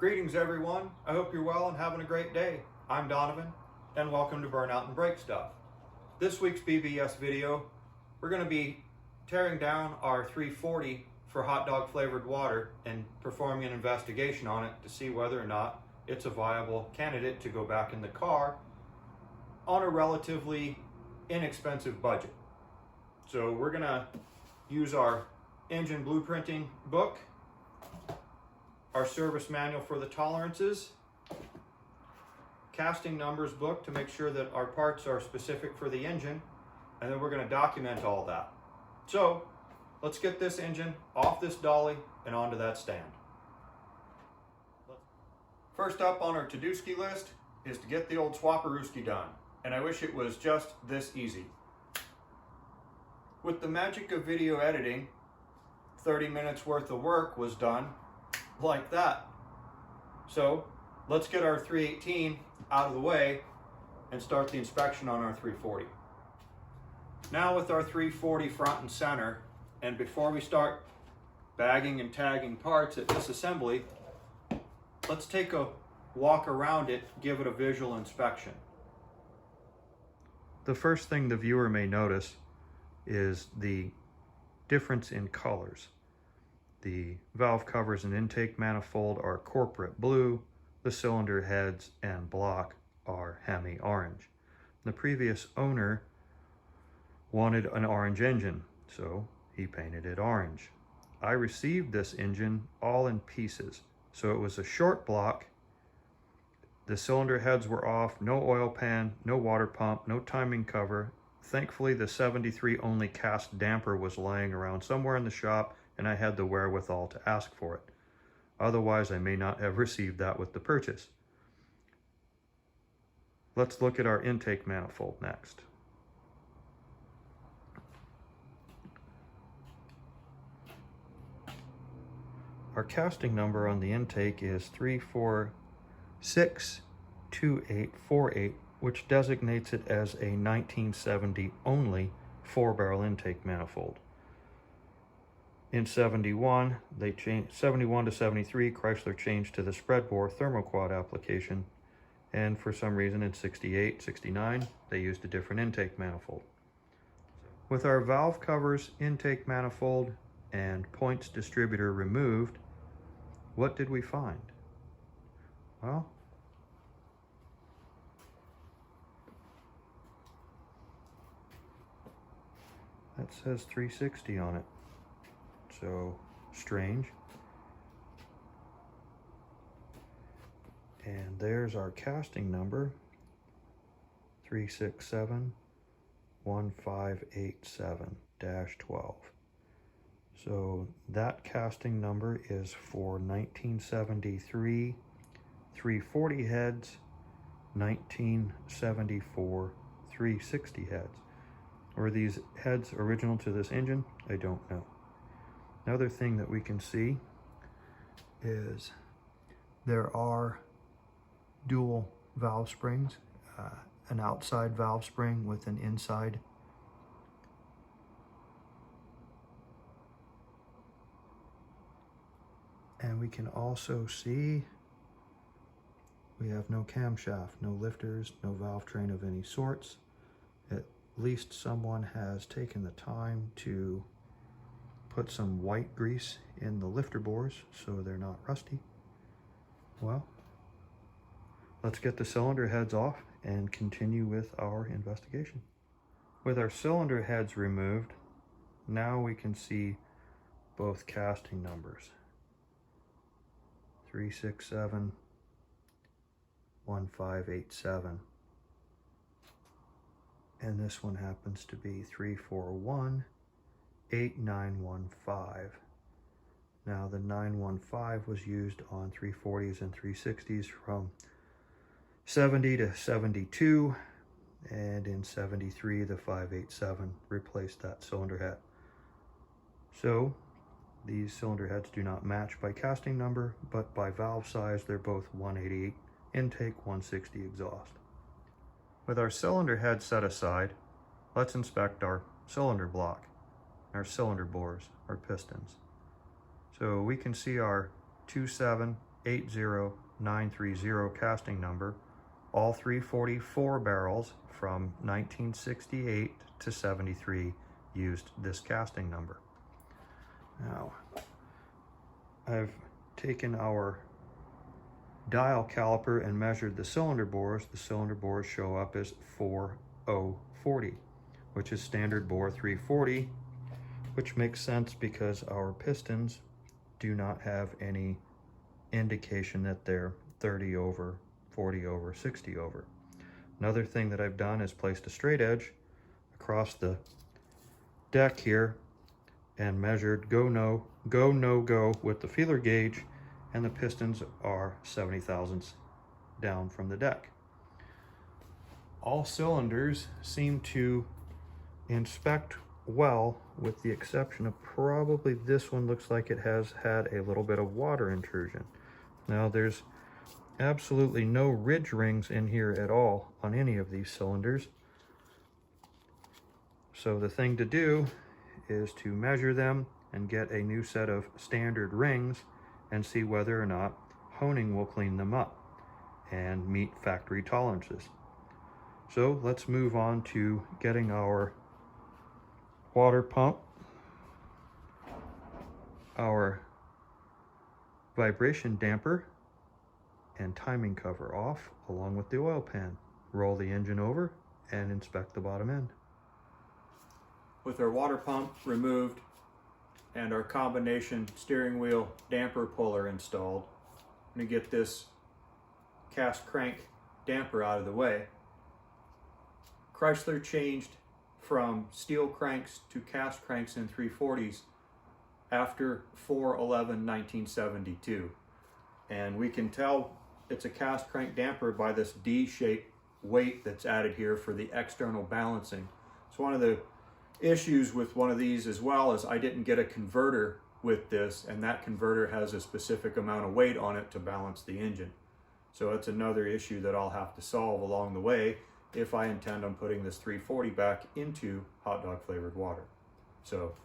Greetings everyone, I hope you're well and having a great day. I'm Donovan and welcome to Burnout and Brake Stuff. This week's BBS video, we're going to be tearing down our 340 for hot dog flavored water and performing an investigation on it to see whether or not it's a viable candidate to go back in the car on a relatively inexpensive budget. So we're going to use our engine blueprinting book, our service manual for the tolerances, casting numbers book to make sure that our parts are specific for the engine, and then we're going to document all that. So let's get this engine off this dolly and onto that stand. First up on our to-do-ski list is to get the old swapperooski done, and I wish it was just this easy. With the magic of video editing, 30 minutes worth of work was done like that. So let's get our 318 out of the way and start the inspection on our 340. Now with our 340 front and center, and before we start bagging and tagging parts at disassembly, let's take a walk around it, give it a visual inspection. The first thing the viewer may notice is the difference in colors. The valve covers and intake manifold are corporate blue. The cylinder heads and block are Hemi orange. The previous owner wanted an orange engine, so he painted it orange. I received this engine all in pieces, so it was a short block. The cylinder heads were off, no oil pan, no water pump, no timing cover. Thankfully, the 73 only cast damper was laying around somewhere in the shop, and I had the wherewithal to ask for it. Otherwise, I may not have received that with the purchase. Let's look at our intake manifold next. Our casting number on the intake is 3462848, which designates it as a 1970 only 4-barrel intake manifold. In 71, they changed 71 to 73, Chrysler changed to the spread bore thermoquad application, and for some reason in 68, 69, they used a different intake manifold. With our valve covers, intake manifold, and points distributor removed, what did we find? Well, that says 360 on it. So strange. And there's our casting number, 3671587-12. So that casting number is for 1973 340 heads, 1974 360 heads. Were these heads original to this engine? I don't know. Another thing that we can see is there are dual valve springs, an outside valve spring with an inside. And we can also see we have no camshaft, no lifters, no valve train of any sorts. At least someone has taken the time to put some white grease in the lifter bores so they're not rusty. Well, let's get the cylinder heads off and continue with our investigation. With our cylinder heads removed, now we can see both casting numbers. 3671587. And this one happens to be 3418915. Now the 915 was used on 340s and 360s from 70 to 72, and in 73 the 587 replaced that cylinder head. So these cylinder heads do not match by casting number, but by valve size they're both 188 intake, 160 exhaust. With our cylinder head set aside, let's inspect our cylinder block, our cylinder bores, our pistons. So we can see our 2.7 BBS2980930 casting number. All 344 barrels from 1968 to 73 used this casting number. Now, I've taken our dial caliper and measured the cylinder bores. The cylinder bores show up as 4040, which is standard bore 340, which makes sense because our pistons do not have any indication that they're 30 over, 40 over, 60 over. Another thing that I've done is placed a straight edge across the deck here and measured go, no go with the feeler gauge, and the pistons are 70 thousandths down from the deck. All cylinders seem to inspect well, with the exception of probably this one. Looks like it has had a little bit of water intrusion. Now, there's absolutely no ridge rings in here at all on any of these cylinders. So the thing to do is to measure them and get a new set of standard rings and see whether or not honing will clean them up and meet factory tolerances. So let's move on to getting our water pump, our vibration damper, and timing cover off, along with the oil pan. Roll the engine over and inspect the bottom end. With our water pump removed and our combination steering wheel damper puller installed, I'm going to get this cast crank damper out of the way. Chrysler changed from steel cranks to cast cranks in 340s after 4/11/1972, and we can tell it's a cast crank damper by this D-shaped weight that's added here for the external balancing. So one of the issues with one of these as well is I didn't get a converter with this, and that converter has a specific amount of weight on it to balance the engine. So it's another issue that I'll have to solve along the way if I intend on putting this 340 back into hot dog flavored water. So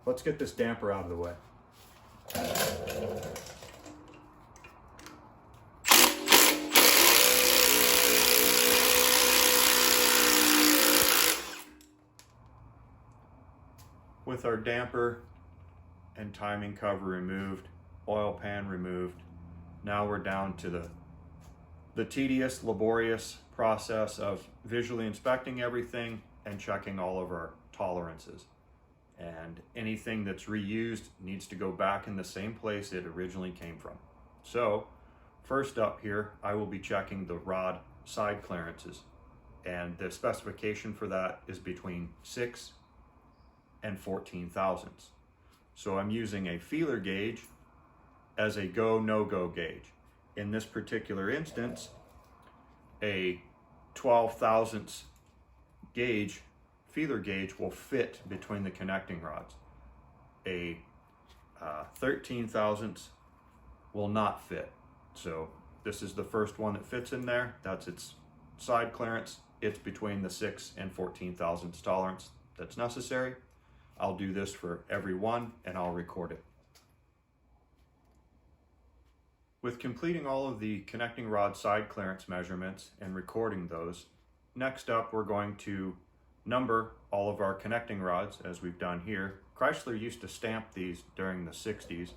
let's get this damper out of the way. With our damper and timing cover removed, oil pan removed, now we're down to the tedious, laborious process of visually inspecting everything and checking all of our tolerances. And anything that's reused needs to go back in the same place it originally came from. So first up here, I will be checking the rod side clearances. And the specification for that is between 6 and 14 thousandths. So I'm using a feeler gauge as a go, no-go gauge. In this particular instance, a 12 thousandths gauge, feeler gauge, will fit between the connecting rods. A 13 thousandths will not fit. So this is the first one that fits in there. That's its side clearance. It's between the 6 and 14 thousandths tolerance that's necessary. I'll do this for every one and I'll record it. With completing all of the connecting rod side clearance measurements and recording those, next up we're going to number all of our connecting rods as we've done here. Chrysler used to stamp these during the 60s,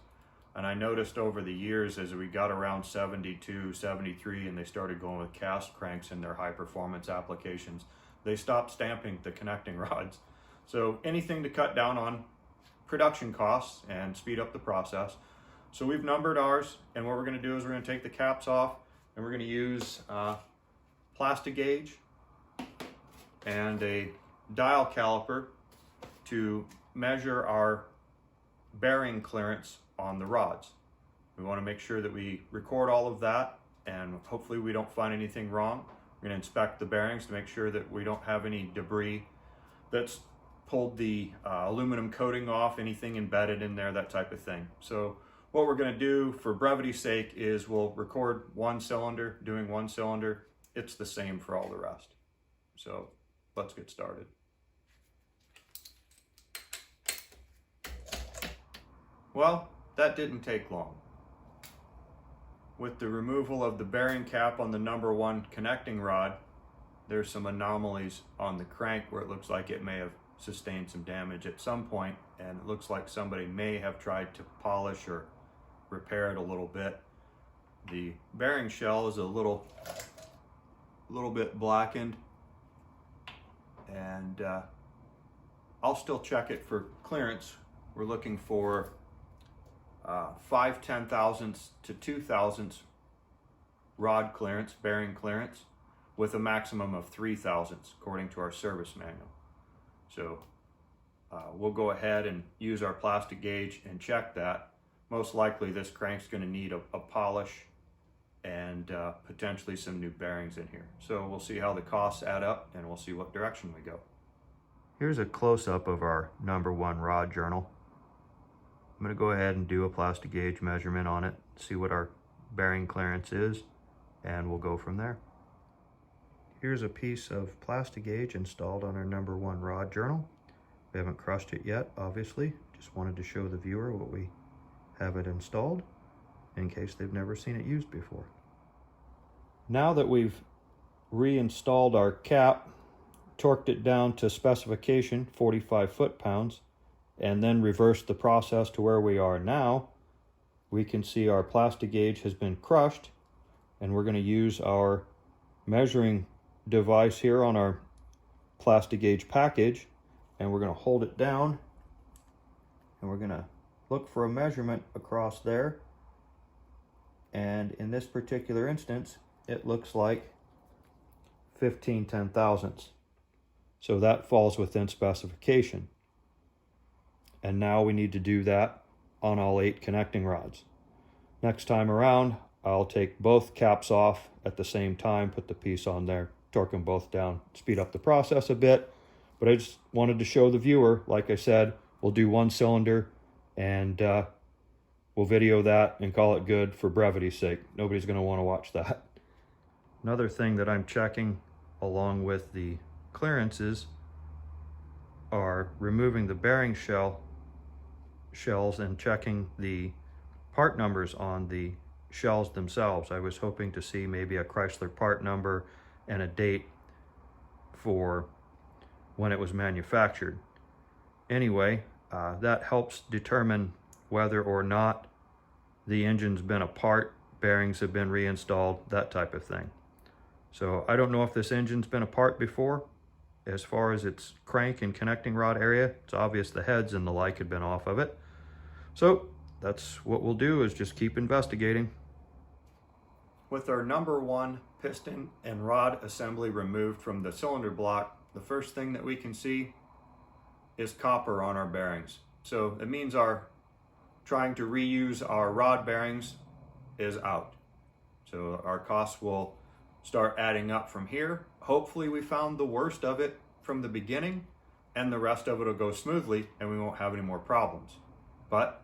and I noticed over the years as we got around 72, 73 and they started going with cast cranks in their high performance applications, they stopped stamping the connecting rods. So anything to cut down on production costs and speed up the process. So we've numbered ours, and what we're going to do is we're going to take the caps off and we're going to use plastic gauge and a dial caliper to measure our bearing clearance on the rods. We want to make sure that we record all of that, and hopefully we don't find anything wrong. We're going to inspect the bearings to make sure that we don't have any debris that's pulled the aluminum coating off, anything embedded in there, that type of thing. So what we're going to do for brevity's sake is we'll record one cylinder, doing one cylinder. It's the same for all the rest. So let's get started. Well, that didn't take long. With the removal of the bearing cap on the number 1 connecting rod, there's some anomalies on the crank where it looks like it may have sustained some damage at some point, and it looks like somebody may have tried to polish or repair it a little bit. The bearing shell is a little bit blackened, and I'll still check it for clearance. We're looking for 5/10,000ths to 2/1000ths rod clearance, bearing clearance, with a maximum of 3/1000ths according to our service manual. So we'll go ahead and use our plastic gauge and check that. Most likely this crank's going to need a polish and potentially some new bearings in here. So we'll see how the costs add up, and we'll see what direction we go. Here's a close-up of our number 1 rod journal. I'm going to go ahead and do a plastic gauge measurement on it, see what our bearing clearance is, and we'll go from there. Here's a piece of plastic gauge installed on our number 1 rod journal. We haven't crushed it yet, obviously. Just wanted to show the viewer what we have it installed in case they've never seen it used before. Now that we've reinstalled our cap, torqued it down to specification, 45 foot-pounds, and then reversed the process to where we are now, we can see our plastic gauge has been crushed, and we're going to use our measuring device here on our plastic gauge package, and we're going to hold it down, and we're going to look for a measurement across there, and in this particular instance it looks like 15/10,000ths. So that falls within specification. And now we need to do that on all 8 connecting rods. Next time around, I'll take both caps off at the same time, put the piece on there, torque them both down, speed up the process a bit. But I just wanted to show the viewer, like I said, we'll do 1 cylinder, and we'll video that and call it good for brevity's sake. Nobody's going to want to watch that. Another thing that I'm checking along with the clearances are removing the bearing shells and checking the part numbers on the shells themselves. I was hoping to see maybe a Chrysler part number and a date for when it was manufactured. Anyway, that helps determine whether or not the engine's been apart, bearings have been reinstalled, that type of thing. So I don't know if this engine's been apart before. As far as its crank and connecting rod area, it's obvious the heads and the like had been off of it. So that's what we'll do, is just keep investigating. With our number 1 piston and rod assembly removed from the cylinder block, the first thing that we can see is copper on our bearings. So it means our trying to reuse our rod bearings is out. So our costs will start adding up from here. Hopefully we found the worst of it from the beginning, and the rest of it will go smoothly and we won't have any more problems. But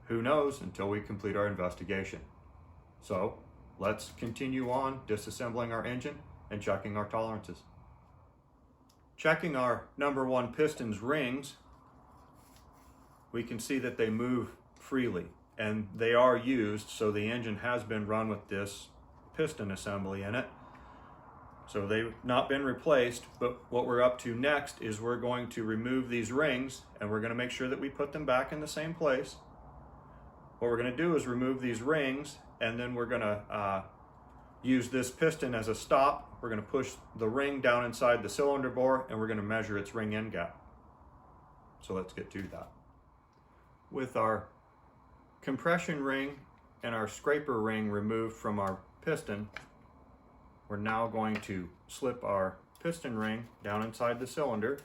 who knows until we complete our investigation. So let's continue on disassembling our engine and checking our tolerances. Checking our number 1 piston's rings, we can see that they move freely, and they are used, so the engine has been run with this piston assembly in it. So they've not been replaced, but what we're up to next is we're going to remove these rings, and we're going to make sure that we put them back in the same place. What we're going to do is remove these rings, and then we're going to use this piston as a stop. We're going to push the ring down inside the cylinder bore, and we're going to measure its ring end gap. So let's get to that. With our compression ring and our scraper ring removed from our piston, we're now going to slip our piston ring down inside the cylinder,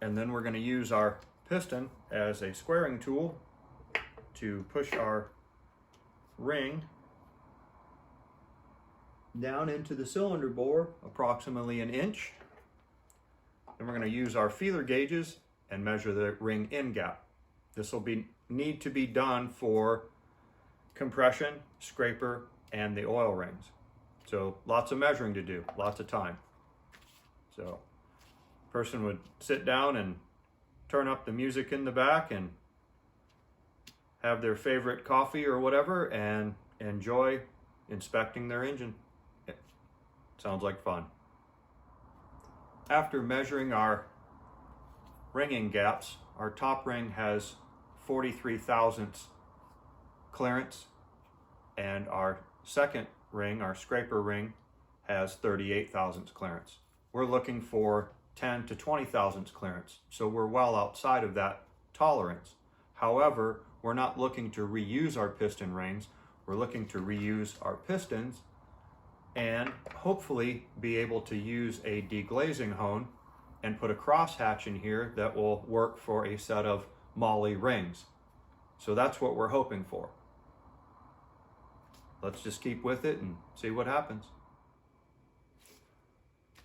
and then we're going to use our piston as a squaring tool to push our ring down into the cylinder bore approximately 1 inch. Then we're going to use our feeler gauges and measure the ring end gap. This will need to be done for compression, scraper, and the oil rings. So lots of measuring to do, lots of time. So person would sit down and turn up the music in the back and have their favorite coffee or whatever, and enjoy inspecting their engine. It sounds like fun. After measuring our ringing gaps, our top ring has 43 thousandths clearance, and our second ring, our scraper ring, has 38 thousandths clearance. We're looking for 10 to 20 thousandths clearance, so we're well outside of that tolerance. However, we're not looking to reuse our piston rings. We're looking to reuse our pistons and hopefully be able to use a deglazing hone and put a crosshatch in here that will work for a set of moly rings. So that's what we're hoping for. Let's just keep with it and see what happens.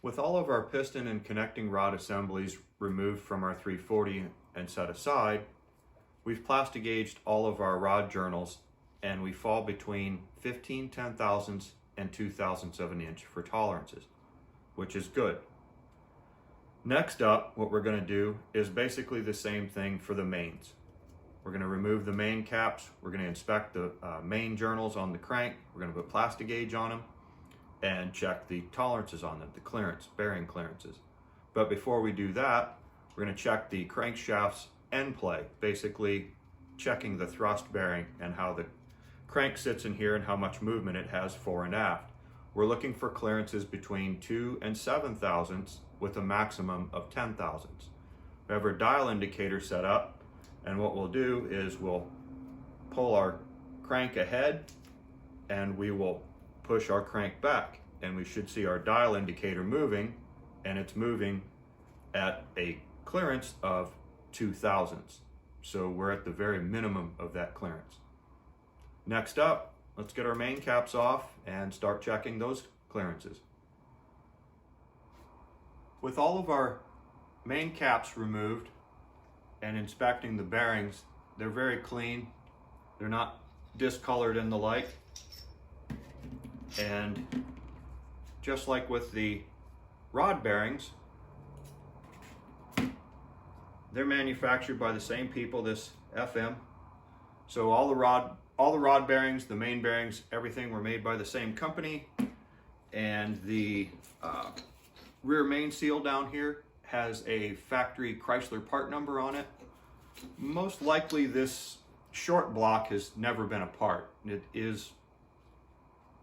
With all of our piston and connecting rod assemblies removed from our 340 and set aside, we've plastic gauged all of our rod journals, and we fall between 15 10,000ths and 2,000ths of an inch for tolerances, which is good. Next up, what we're going to do is basically the same thing for the mains. We're going to remove the main caps. We're going to inspect the main journals on the crank. We're going to put plastic gauge on them and check the tolerances on them, the clearance, bearing clearances. But before we do that, we're going to check the crankshaft's end play, basically checking the thrust bearing and how the crank sits in here and how much movement it has fore and aft. We're looking for clearances between 2 and 7 thousandths with a maximum of 10 thousandths. We have our dial indicator set up, and what we'll do is we'll pull our crank ahead and we will push our crank back, and we should see our dial indicator moving, and it's moving at a clearance of 2 thousandths. So we're at the very minimum of that clearance. Next up, let's get our main caps off and start checking those clearances. With all of our main caps removed and inspecting the bearings, they're very clean. They're not discolored and the like. And just like with the rod bearings, they're manufactured by the same people, this FM. So all the rod bearings, the main bearings, everything were made by the same company. And the rear main seal down here has a factory Chrysler part number on it. Most likely this short block has never been a part. It is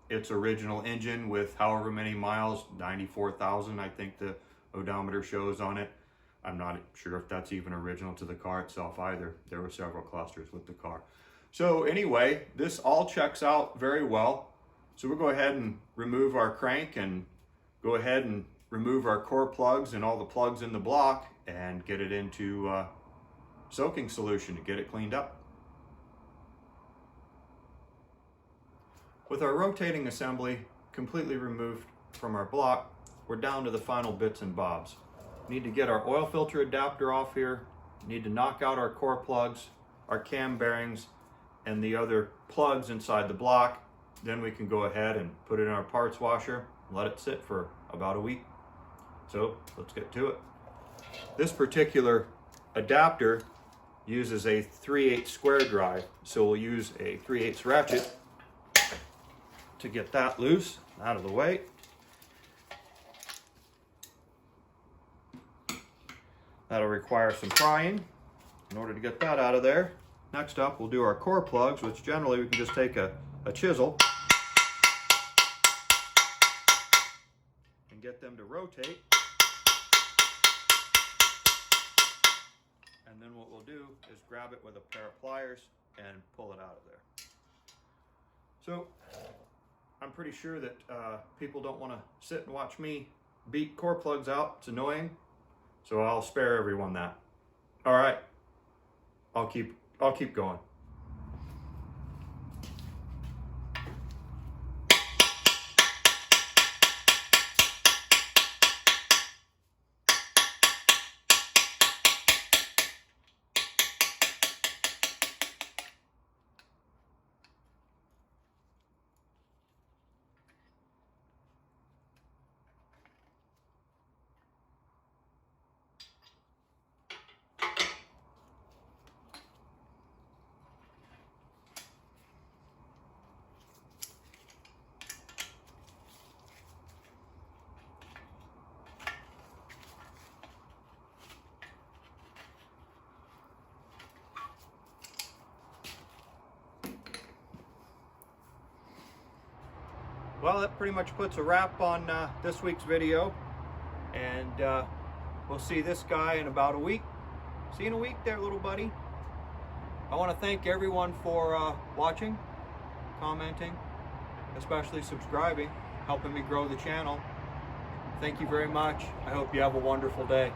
its original engine with however many miles, 94,000 I think the odometer shows on it. I'm not sure if that's even original to the car itself either. There were several clusters with the car. So anyway, this all checks out very well. So we'll go ahead and remove our crank and go ahead and remove our core plugs and all the plugs in the block and get it into soaking solution to get it cleaned up. With our rotating assembly completely removed from our block, we're down to the final bits and bobs. Need to get our oil filter adapter off here, need to knock out our core plugs, our cam bearings, and the other plugs inside the block. Then we can go ahead and put it in our parts washer and let it sit for about a week. So let's get to it. This particular adapter uses a 3/8 square drive, so we'll use a 3/8 ratchet to get that loose, out of the way. That'll require some prying in order to get that out of there. Next up, we'll do our core plugs, which generally we can just take a chisel and get them to rotate. And then what we'll do is grab it with a pair of pliers and pull it out of there. So I'm pretty sure that people don't want to sit and watch me beat core plugs out. It's annoying. So I'll spare everyone that. All right, I'll keep going. well, that pretty much puts a wrap on this week's video. And we'll see this guy in about a week. See you in a week there, little buddy. I want to thank everyone for watching, commenting, especially subscribing, helping me grow the channel. Thank you very much. I hope you have a wonderful day.